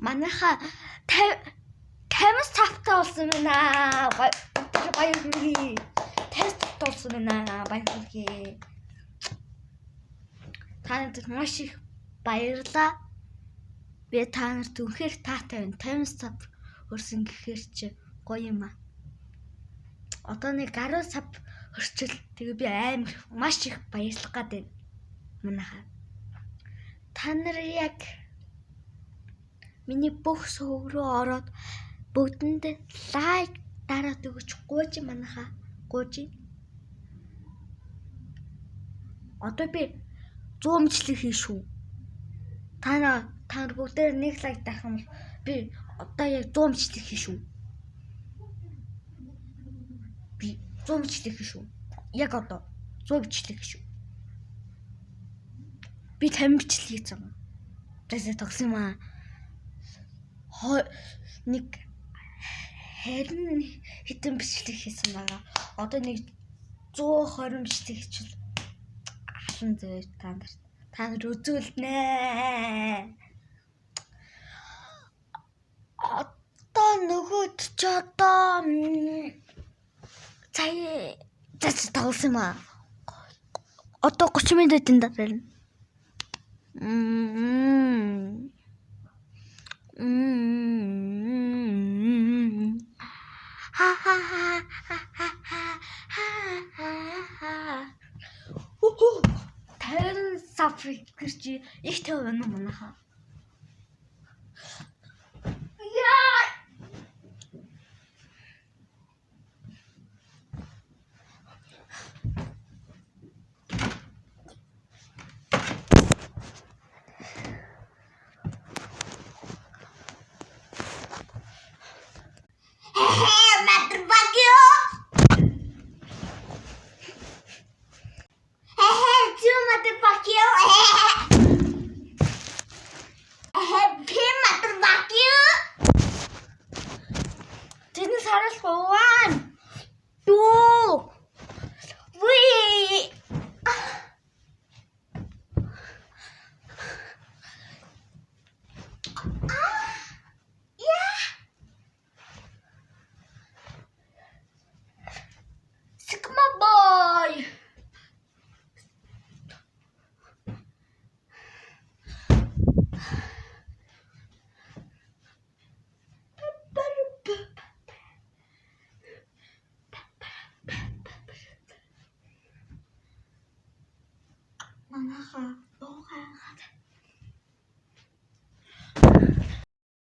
Манайха 50 цавтай болсон байна. Баяр хүргэе. 50 цавтай болсон байна. Баяр хүргэе. Та нарт маш их баярлалаа. Би та нарт үнэхээр таатай байна. 50 цав өрсөн гэхээр чи гоё юм аа. Одоо нэг 10 цав өрчил. Тэгээ би амар маш их баярлах гээд байна. Манайха. Та нар яг миний бүх сувг руу ороод бүгдэнд лайк дараад өгч гуйж манайха. Гуйж. Одоо би 100 мөчлөг хийн шүү. Та нар бүгдээр нэг лайк дарах юм бол би одоо яг 100 мөчлөг хийн шүү. Би 100 мөчлөг хийн шүү. Яг одоо 100 мөчлөг хийн шүү. Би 50 мөчлөг хийсэн. Тэсээ тогсон юм аа. Нэг харин хитэн бичлэг хийсэн байгаа. Одоо нэг 120 бичлэг хийчихвэл алан зөө та нар үзүүлнэ. Одоо нөгөөд ч одоо цай тоглосон юм аа. Одоо 30 минутын дараа. Тэн сафрик гэрчи их тавина манайха. Яа! This is how it's for 1, 2,